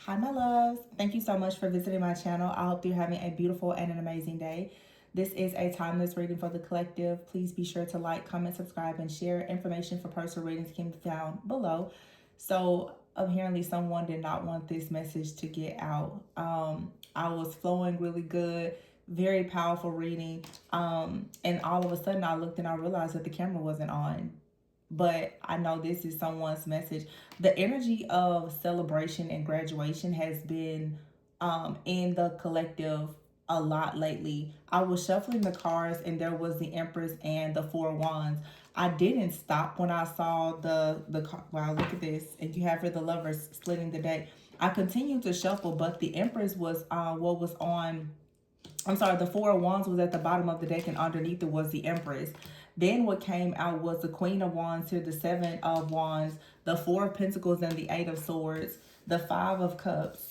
Hi, my loves. Thank you so much for visiting my channel. I hope you're having a beautiful and an amazing day. This is a timeless reading for the collective. Please be sure to like, comment, subscribe, and share. Information for personal readings can be found below. So apparently someone did not want this message to get out. I was flowing really good, very powerful reading. And all of a sudden I looked and I realized that the camera wasn't on, but I know this is someone's message. The energy of celebration and graduation has been in the collective a lot lately. I was shuffling the cards and there was the Empress and the Four Wands. I didn't stop when I saw the wow, look at this. And you have here the Lovers splitting the day. I continued to shuffle, but the Empress was what was on. I'm sorry, the Four of Wands was at the bottom of the deck and underneath it was the Empress. Then what came out was the Queen of Wands here, the Seven of Wands, the Four of Pentacles and the Eight of Swords, the Five of Cups.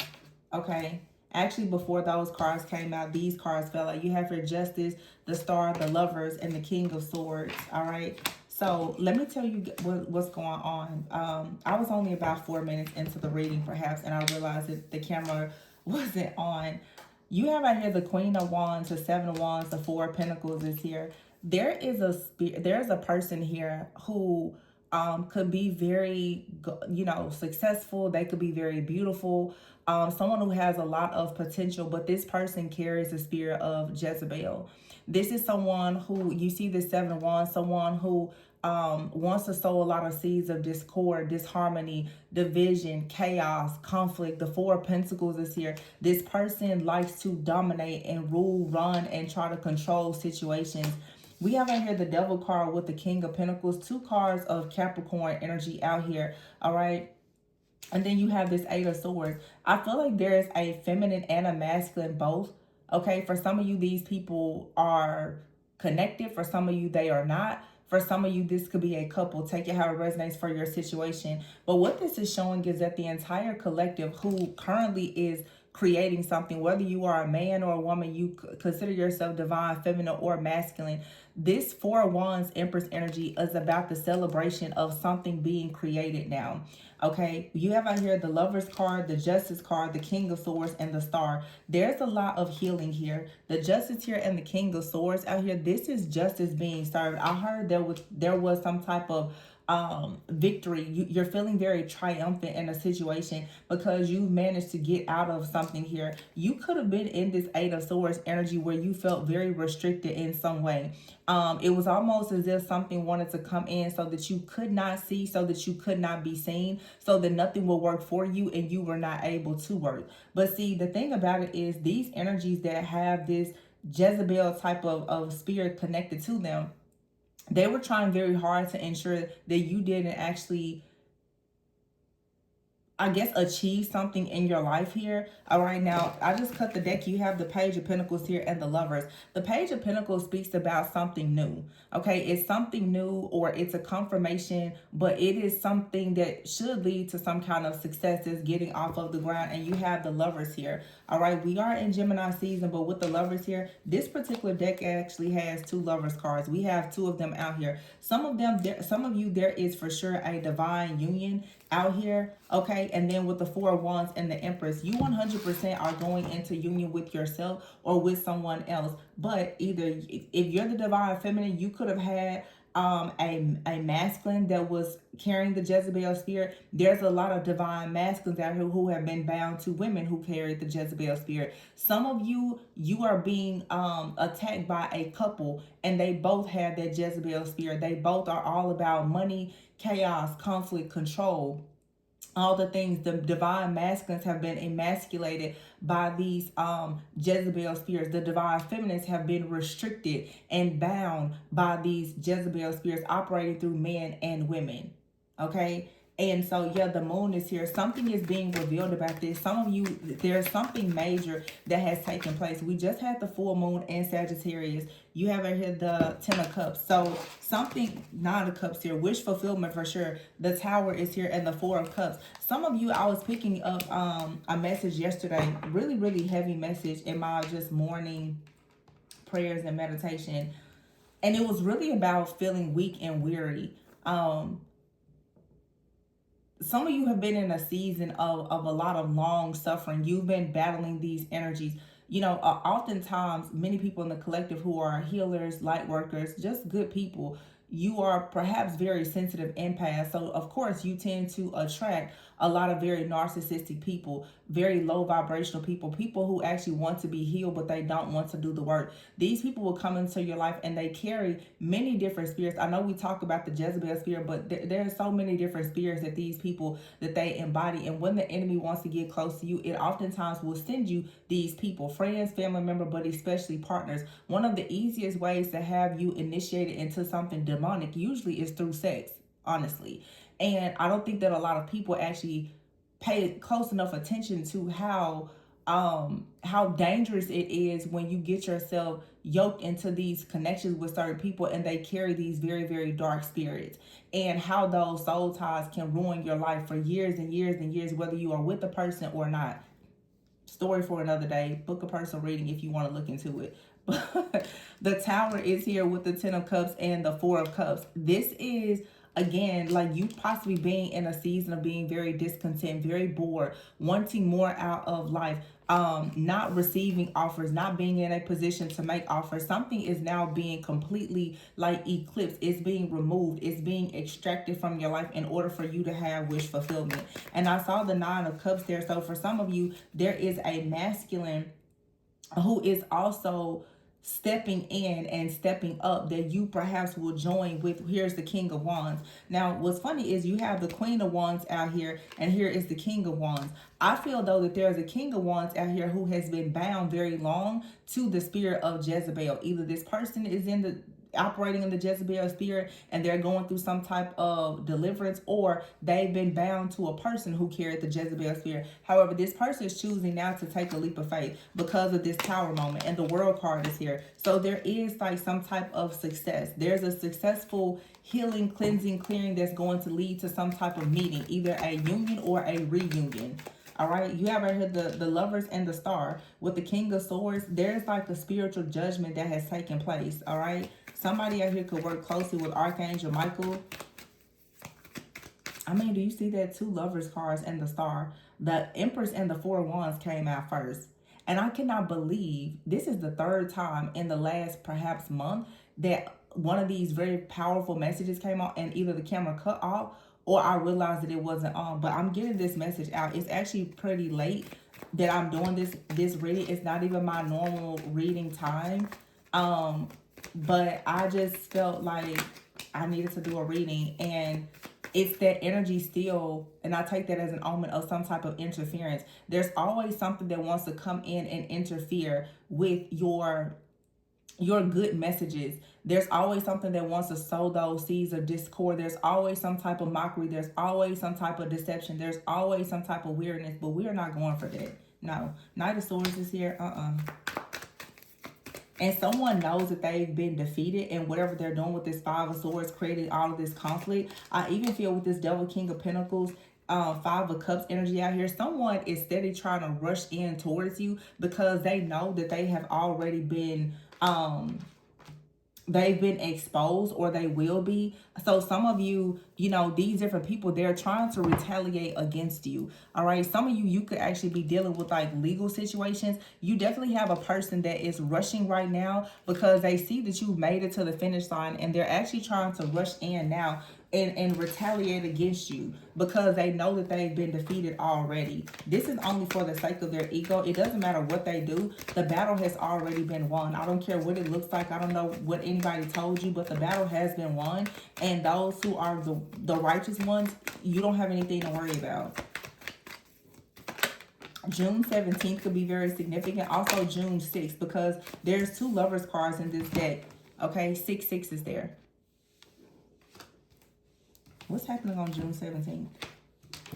Okay. Actually, before those cards came out, these cards fell out. You have your Justice, the Star, the Lovers, and the King of Swords. All right. So let me tell you what's going on. I was only about 4 minutes into the reading, perhaps, and I realized that the camera wasn't on. You have right here the Queen of Wands, the Seven of Wands, the Four of Pentacles is here. There's a person here who could be very, successful. They could be very beautiful. Someone who has a lot of potential, but this person carries the spirit of Jezebel. This is someone who, you see the Seven of Wands, someone who wants to sow a lot of seeds of discord, disharmony, division, chaos, conflict. The Four of Pentacles is here. This person likes to dominate and rule, run, and try to control situations. We have right here the Devil card with the King of Pentacles, two cards of Capricorn energy out here. All right. And then you have this Eight of Swords. I feel like there is a feminine and a masculine both. Okay, for some of you, these people are connected. For some of you, they are not. For some of you, this could be a couple. Take it how it resonates for your situation. But what this is showing is that the entire collective who currently is creating something, whether you are a man or a woman, you consider yourself divine, feminine, or masculine. This Four of Wands Empress energy is about the celebration of something being created now. Okay, you have out here the Lovers card, the Justice card, the King of Swords, and the Star. There's a lot of healing here. The Justice here and the King of Swords out here, this is justice being served. I heard there was some type of victory. You're feeling very triumphant in a situation because you managed to get out of something here. You could have been in this Eight of Swords energy where you felt very restricted in some way. It was almost as if something wanted to come in so that you could not see, so that you could not be seen, so that nothing will work for you and you were not able to work. But see, the thing about it is these energies that have this Jezebel type of spirit connected to them, they were trying very hard to ensure that you didn't actually, I guess, achieve something in your life here. All right, now I just cut the deck. You have the Page of Pentacles here and the Lovers. The Page of Pentacles speaks about something new. Okay, it's something new or it's a confirmation, but it is something that should lead to some kind of success that's getting off of the ground. And you have the Lovers here. All right, we are in Gemini season, but with the Lovers here, this particular deck actually has two Lovers cards. We have two of them out here. Some of you, there is for sure a divine union out here, okay? And then with the Four of Wands and the Empress, you 100% are going into union with yourself or with someone else. But either if you're the divine feminine, you could have had a masculine that was carrying the Jezebel spirit. There's a lot of divine masculines out here who have been bound to women who carry the Jezebel spirit. Some of you are being attacked by a couple and they both have that Jezebel spirit. They both are all about money, chaos, conflict, control, all the things. The divine masculines have been emasculated by these Jezebel spirits. The divine feminines have been restricted and bound by these Jezebel spirits operating through men and women. Okay. And so, yeah, the moon is here. Something is being revealed about this. Some of you, there's something major that has taken place. We just had the full moon in Sagittarius. You have right here the Ten of Cups. So something, Nine of Cups here. Wish fulfillment for sure. The Tower is here and the Four of Cups. Some of you, I was picking up a message yesterday. Really, really heavy message in my just morning prayers and meditation. And it was really about feeling weak and weary. some of you have been in a season of a lot of long suffering. You've been battling these energies. You know, oftentimes, many people in the collective who are healers, light workers, just good people, you are perhaps very sensitive empaths. So, of course, you tend to attract a lot of very narcissistic people, very low vibrational people, people who actually want to be healed, but they don't want to do the work. These people will come into your life and they carry many different spirits. I know we talk about the Jezebel spirit, but there are so many different spirits that these people that they embody. And when the enemy wants to get close to you, it oftentimes will send you these people, friends, family member, but especially partners. One of the easiest ways to have you initiated into something demonic usually is through sex, honestly. And I don't think that a lot of people actually pay close enough attention to how dangerous it is when you get yourself yoked into these connections with certain people and they carry these very, very dark spirits, and how those soul ties can ruin your life for years and years and years, whether you are with the person or not. Story for another day. Book a personal reading if you want to look into it. But the Tower is here with the Ten of Cups and the Four of Cups. This is, again, like you possibly being in a season of being very discontent, very bored, wanting more out of life, not receiving offers, not being in a position to make offers. Something is now being completely like eclipsed. It's being removed. It's being extracted from your life in order for you to have wish fulfillment. And I saw the Nine of Cups there. So for some of you, there is a masculine who is also stepping in and stepping up that you perhaps will join with. Here's the King of Wands. Now what's funny is you have the Queen of Wands out here and here is the King of Wands. I feel though that there's a King of Wands out here who has been bound very long to the spirit of Jezebel. Either this person is in the operating in the Jezebel spirit and they're going through some type of deliverance, or they've been bound to a person who carried the Jezebel spirit. However, this person is choosing now to take a leap of faith because of this Tower moment, and the World card is here. So there is like some type of success. There's a successful healing, cleansing, clearing that's going to lead to some type of meeting, either a union or a reunion. All right, you have right here the Lovers and the Star with the King of Swords. There's like a spiritual judgment that has taken place. All right, somebody out here could work closely with Archangel Michael. I mean, do you see that? Two Lovers cards and the Star. The Empress and the Four of Wands came out first. And I cannot believe this is the third time in the last perhaps month that one of these very powerful messages came on and either the camera cut off or I realized that it wasn't on. But I'm getting this message out. It's actually pretty late that I'm doing this reading. It's not even my normal reading time. But I just felt like I needed to do a reading, and it's that energy still, and I take that as an omen of some type of interference. There's always something that wants to come in and interfere with your good messages. There's always something that wants to sow those seeds of discord. There's always some type of mockery. There's always some type of deception. There's always some type of weirdness, but we are not going for that. No. Knight of Swords is here. And someone knows that they've been defeated, and whatever they're doing with this Five of Swords, creating all of this conflict. I even feel with this Devil, King of Pentacles, Five of Cups energy out here, someone is steady trying to rush in towards you because they know that they have already been they've been exposed, or they will be. So some of you, you know, these different people, they're trying to retaliate against you. All right, some of you could actually be dealing with like legal situations. You definitely have a person that is rushing right now because they see that you've made it to the finish line, and they're actually trying to rush in now and retaliate against you because they know that they've been defeated already. This is only for the sake of their ego. It doesn't matter what they do. The battle has already been won. I don't care what it looks like. I don't know what anybody told you, but the battle has been won. And those who are the righteous ones, you don't have anything to worry about. June 17th could be very significant. Also June 6th, because there's two Lovers cards in this deck. Okay, 6-6 is there. What's happening on June 17th?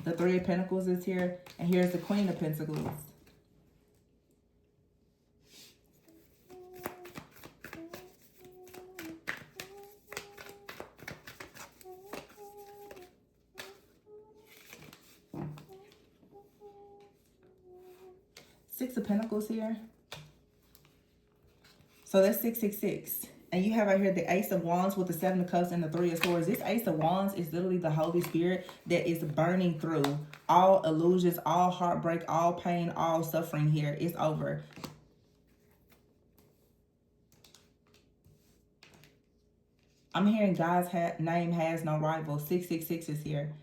The Three of Pentacles is here, and here's the Queen of Pentacles. Six of Pentacles here. So that's 666. And you have right here the Ace of Wands with the Seven of Cups and the Three of Swords. This Ace of Wands is literally the Holy Spirit that is burning through all illusions, all heartbreak, all pain, all suffering here. It's over. I'm hearing God's name has no rival. 666 is here.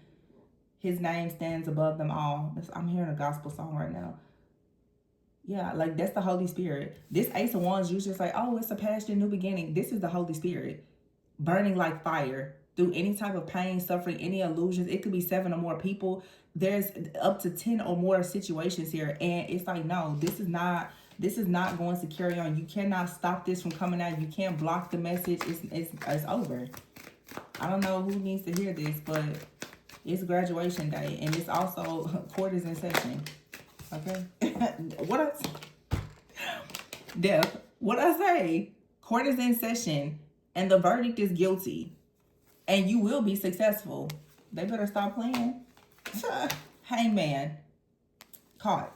His name stands above them all. I'm hearing a gospel song right now. Yeah, like that's the Holy Spirit. This Ace of Wands usually say, oh, it's a past and new beginning. This is the Holy Spirit burning like fire through any type of pain, suffering, any illusions. It could be 7 or more people. There's up to 10 or more situations here. And it's like, no, this is not going to carry on. You cannot stop this from coming out. You can't block the message. It's over. I don't know who needs to hear this, but it's graduation day. And it's also court is in session. Okay? What I say? Court is in session and the verdict is guilty. And you will be successful. They better stop playing. Hangman. Caught.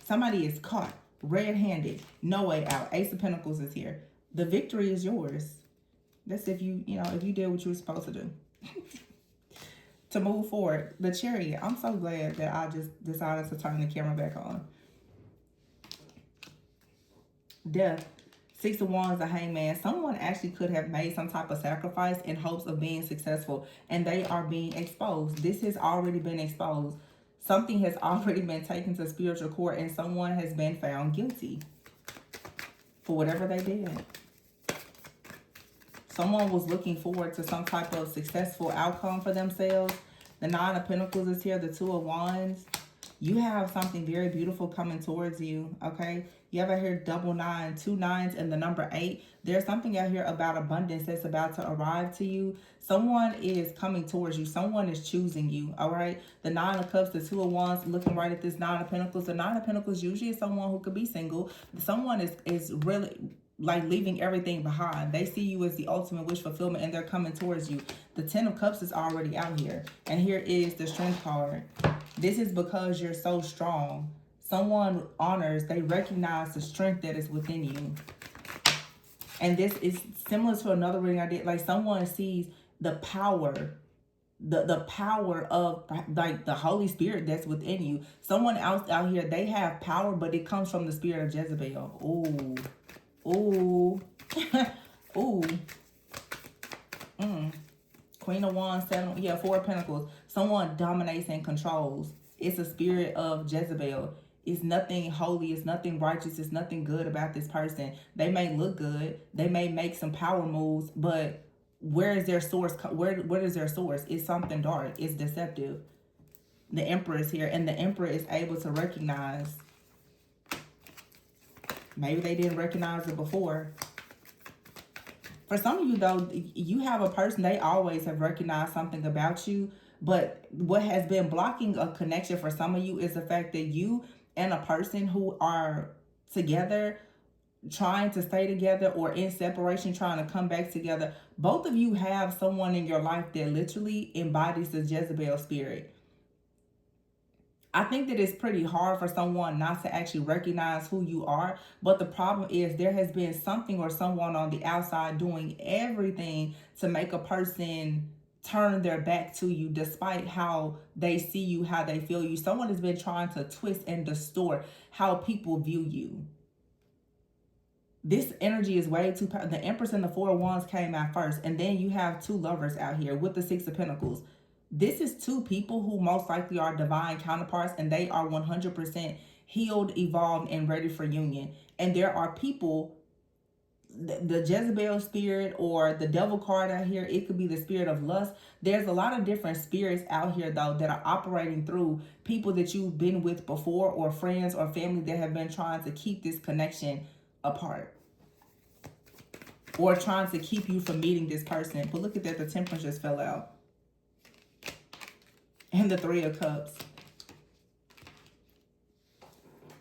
Somebody is caught. Red-handed. No way out. Ace of Pentacles is here. The victory is yours. That's if you did what you were supposed to do. To move forward. The Chariot. I'm so glad that I just decided to turn the camera back on. Death. 6 of Wands, the Hangman. Someone actually could have made some type of sacrifice in hopes of being successful. And they are being exposed. This has already been exposed. Something has already been taken to spiritual court. And someone has been found guilty. For whatever they did. Someone was looking forward to some type of successful outcome for themselves. The 9 of Pentacles is here. The 2 of Wands. You have something very beautiful coming towards you, okay? You have out here double 9, 2 9s, and the number 8. There's something out here about abundance that's about to arrive to you. Someone is coming towards you. Someone is choosing you, all right? The 9 of Cups, the 2 of Wands, looking right at this 9 of Pentacles. The 9 of Pentacles usually is someone who could be single. Someone is really like leaving everything behind. They see you as the ultimate wish fulfillment and they're coming towards you. The 10 of Cups is already out here. And here is the Strength card. This is because you're so strong. Someone honors, they recognize the strength that is within you. And this is similar to another reading I did. Like someone sees the power, the power of like the Holy Spirit that's within you. Someone else out here, they have power, but it comes from the spirit of Jezebel. Ooh. Ooh. Ooh. Queen of Wands, 4 of Pentacles. Someone dominates and controls. It's a spirit of Jezebel. It's nothing holy. It's nothing righteous. It's nothing good about this person. They may look good. They may make some power moves, but where is their source? What is their source? It's something dark. It's deceptive. The Emperor is here, and the Emperor is able to recognize. Maybe they didn't recognize it before. For some of you, though, you have a person, they always have recognized something about you. But what has been blocking a connection for some of you is the fact that you and a person who are together, trying to stay together, or in separation, trying to come back together. Both of you have someone in your life that literally embodies the Jezebel spirit. I think that it's pretty hard for someone not to actually recognize who you are. But the problem is there has been something or someone on the outside doing everything to make a person turn their back to you despite how they see you, how they feel you. Someone has been trying to twist and distort how people view you. This energy is way too powerful. The Empress and the 4 of Wands came out first. And then you have 2 lovers out here with the 6 of Pentacles. This is 2 people who most likely are divine counterparts, and they are 100% healed, evolved, and ready for union. And there are people, the Jezebel spirit or the devil card out here, it could be the spirit of lust. There's a lot of different spirits out here, though, that are operating through people that you've been with before, or friends or family that have been trying to keep this connection apart, or trying to keep you from meeting this person. But look at that, the Temperance just fell out. And the 3 of Cups.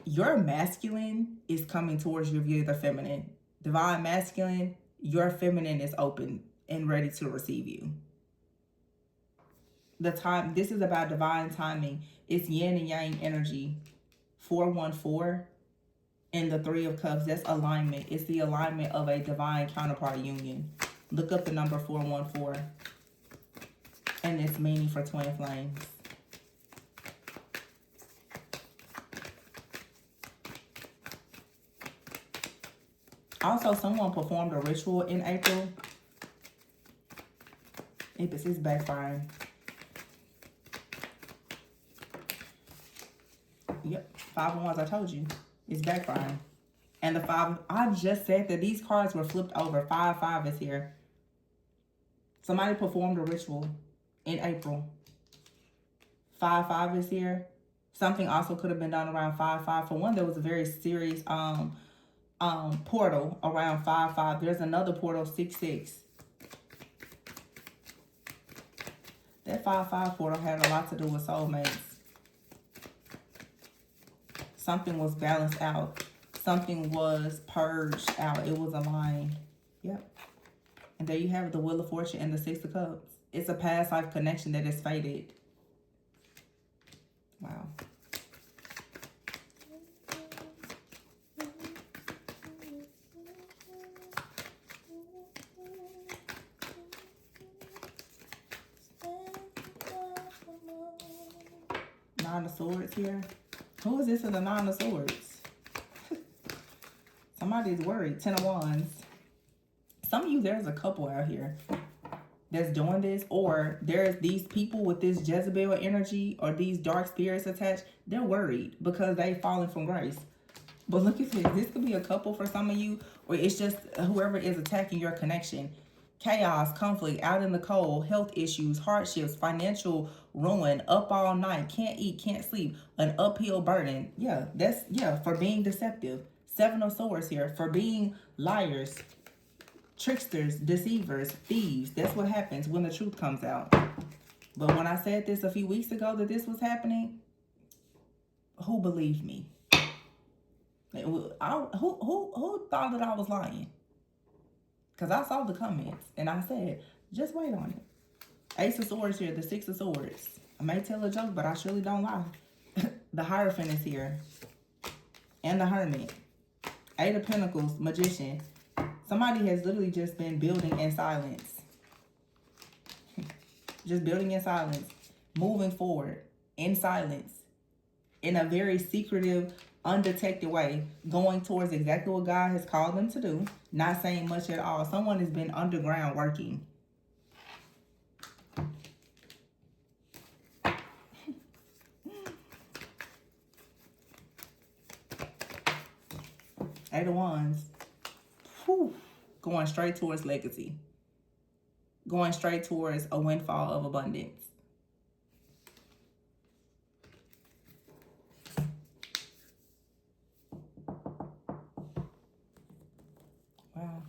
Your masculine is coming towards you if you're the feminine. Divine masculine, your feminine is open and ready to receive you. This is about divine timing. It's yin and yang energy. 414. And the Three of Cups, that's alignment. It's the alignment of a divine counterpart union. Look up the number 414 and its meaning for twin flames. Also, someone performed a ritual in April. It's backfiring. Yep, 5 of Wands, I told you. It's backfiring. And the 5, I just said that these cards were flipped over. 5 is here. Somebody performed a ritual in April. 5 is here. Something also could have been done around 5. For one, there was a very serious portal around 5. There's another portal, 6. That 5 portal had a lot to do with soulmates. Something was balanced out. Something was purged out. It was aligned. Yep. And there you have it, the Wheel of Fortune and the 6 of Cups. It's a past life connection that is faded. Wow. Nine of Swords here. Who is this in the Nine of Swords? Somebody's worried. 10 of Wands. Some of you, there's a couple out here that's doing this, or there's these people with this Jezebel energy or these dark spirits attached. They're worried because they've fallen from grace. But look at this. This could be a couple for some of you, or it's just whoever is attacking your connection. Chaos, conflict, out in the cold, health issues, hardships, financial ruin, up all night, can't eat, can't sleep, an uphill burden. Yeah, that's, yeah, for being deceptive. 7 of Swords here, for being liars, tricksters, deceivers, thieves. That's what happens when the truth comes out. But when I said this a few weeks ago that this was happening, who believed me? Who thought that I was lying? Because I saw the comments and I said, just wait on it. Ace of Swords here, the 6 of Swords. I may tell a joke, but I surely don't lie. The Hierophant is here. And the Hermit. 8 of Pentacles, Magician. Somebody has literally just been building in silence. Just building in silence. Moving forward in silence. In a very secretive, undetected way. Going towards exactly what God has called them to do. Not saying much at all. Someone has been underground working. Eight of Wands. Whew. Going straight towards legacy. Going straight towards a windfall of abundance. Wow.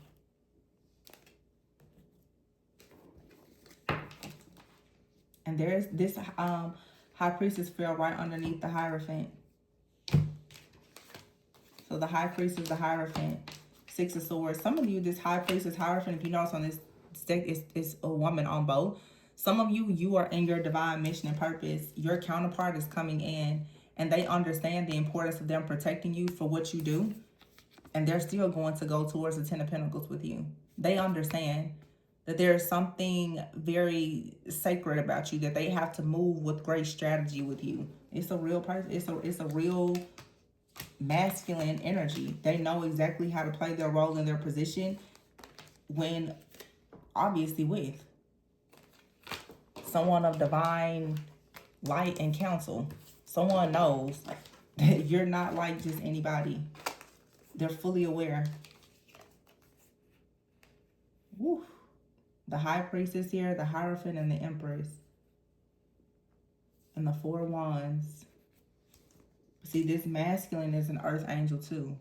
And there's this High Priestess fell right underneath the Hierophant. So the High Priestess, the Hierophant, 6 of Swords. Some of you, this High Priestess, Hierophant, if you notice on this deck, it's a woman on both. Some of you, you are in your divine mission and purpose. Your counterpart is coming in and they understand the importance of them protecting you for what you do. And they're still going to go towards the 10 of Pentacles with you. They understand that there's something very sacred about you, that they have to move with great strategy with you. It's a real person. It's a real masculine energy. They know exactly how to play their role in their position when obviously with someone of divine light and counsel. Someone knows that you're not like just anybody. They're fully aware. Woo. The High Priestess here, the Hierophant, and the Empress. And the 4 of Wands. See, this masculine is an earth angel too.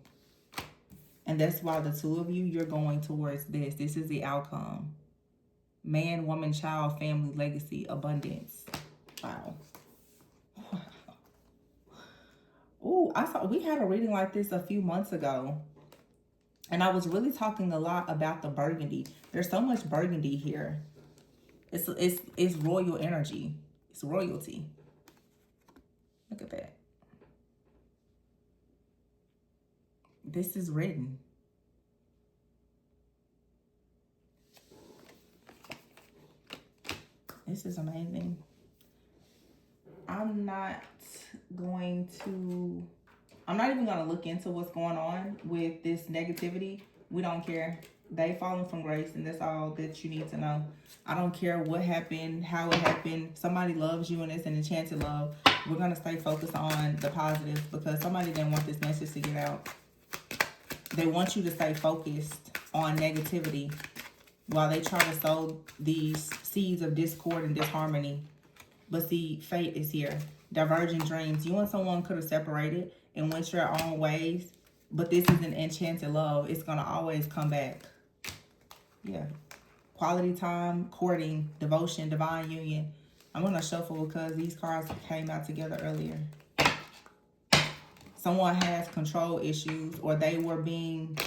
And that's why the 2 of you, you're going towards this. This is the outcome. Man, woman, child, family, legacy, abundance. Wow. Ooh, I saw we had a reading like this a few months ago. And I was really talking a lot about the burgundy. There's so much burgundy here. It's royal energy. It's royalty. Look at that. this is written. This is amazing. I'm not even going to look into what's going on with this negativity. We don't care. They fallen from grace, and that's all that you need to know. I don't care what happened, how it happened. Somebody loves you, and it's an enchanted love. We're going to stay focused on the positive, because somebody didn't want this message to get out. They want you to stay focused on negativity while they try to sow these seeds of discord and disharmony. But see, fate is here. Diverging dreams. You and someone could have separated and went your own ways, but this is an enchanted love. It's going to always come back. Yeah. Quality time, courting, devotion, divine union. I'm going to shuffle because these cards came out together earlier. Someone has control issues, or they were being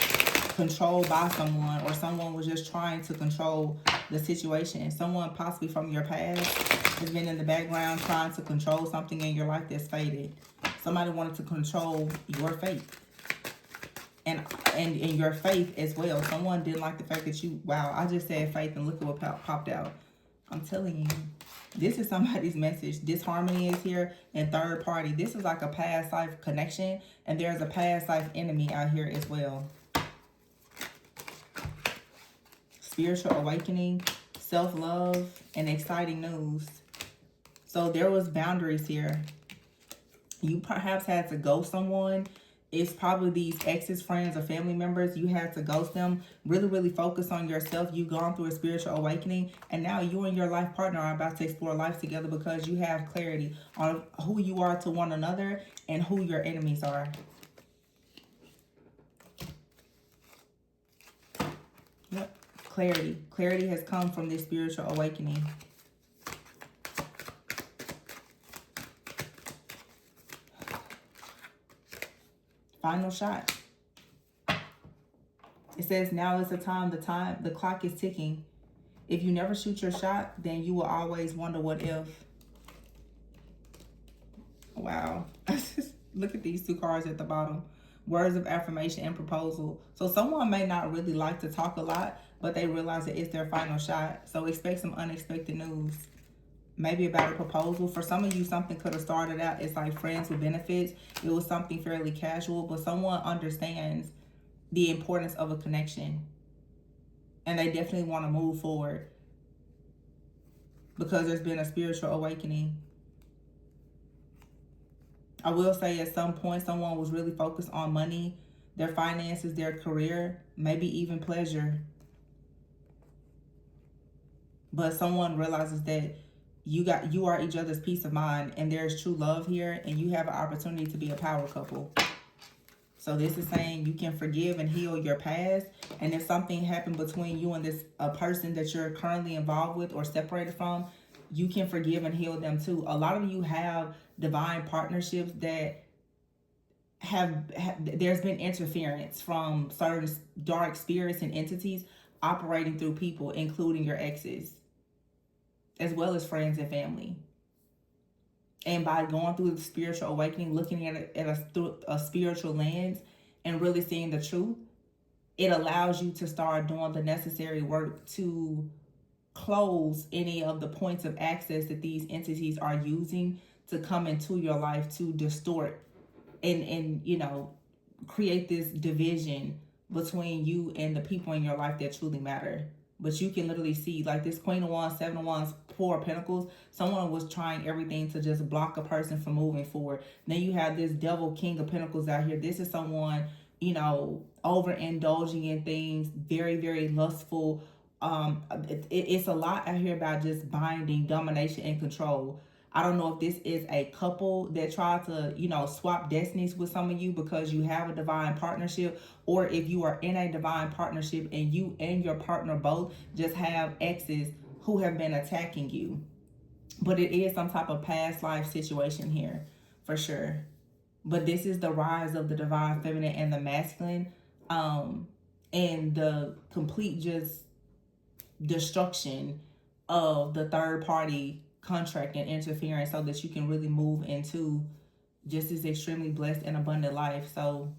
controlled by someone, or someone was just trying to control the situation. Someone possibly from your past has been in the background trying to control something in your life that's faded. Somebody wanted to control your faith. And in your faith as well. Someone didn't like the fact that you, wow, I just said faith and look at what popped out. I'm telling you, this is somebody's message. Disharmony is here, and third party. This is like a past life connection, and there's a past life enemy out here as well. Spiritual awakening, self-love, and exciting news. So there was boundaries here. You perhaps had to ghost someone. It's probably these exes, friends, or family members. You had to ghost them. Really, really focus on yourself. You've gone through a spiritual awakening, and now you and your life partner are about to explore life together because you have clarity on who you are to one another and who your enemies are. Yep. Clarity. Clarity has come from this spiritual awakening. Final shot. It says now is the time, the clock is ticking. If you never shoot your shot, then you will always wonder what if. Wow. Look at these two cards at the bottom. Words of affirmation and proposal. So someone may not really like to talk a lot, but they realize that it's their final shot. So expect some unexpected news. Maybe about a proposal. For some of you, something could have started out as like friends with benefits. It was something fairly casual, but someone understands the importance of a connection. And they definitely want to move forward because there's been a spiritual awakening. I will say at some point, someone was really focused on money, their finances, their career, maybe even pleasure. But someone realizes that you are each other's peace of mind, and there's true love here, and you have an opportunity to be a power couple. So this is saying you can forgive and heal your past, and if something happened between you and this a person that you're currently involved with or separated from, you can forgive and heal them too. A lot of you have divine partnerships that there's been interference from certain dark spirits and entities operating through people, including your exes, as well as friends and family. And by going through the spiritual awakening, looking at it through a spiritual lens and really seeing the truth, it allows you to start doing the necessary work to close any of the points of access that these entities are using to come into your life to distort and you know, create this division between you and the people in your life that truly matter. But you can literally see, like this Queen of Wands, Seven of Wands, Four of Pentacles, someone was trying everything to just block a person from moving forward. Then you have this Devil, King of Pentacles out here. This is someone, you know, overindulging in things, very, very lustful. It's a lot out here about just binding, domination, and control. I don't know if this is a couple that tried to, you know, swap destinies with some of you because you have a divine partnership, or if you are in a divine partnership and you and your partner both just have exes who have been attacking you. But it is some type of past life situation here, for sure. But this is the rise of the divine feminine and the masculine, and the complete just destruction of the third party contract and interference, so that you can really move into just this extremely blessed and abundant life. So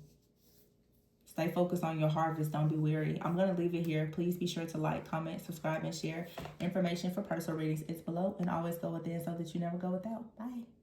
Stay focused on your harvest. Don't be weary. I'm going to leave it here. Please be sure to like, comment, subscribe, and share. Information for personal readings is below. And always go within so that you never go without. Bye.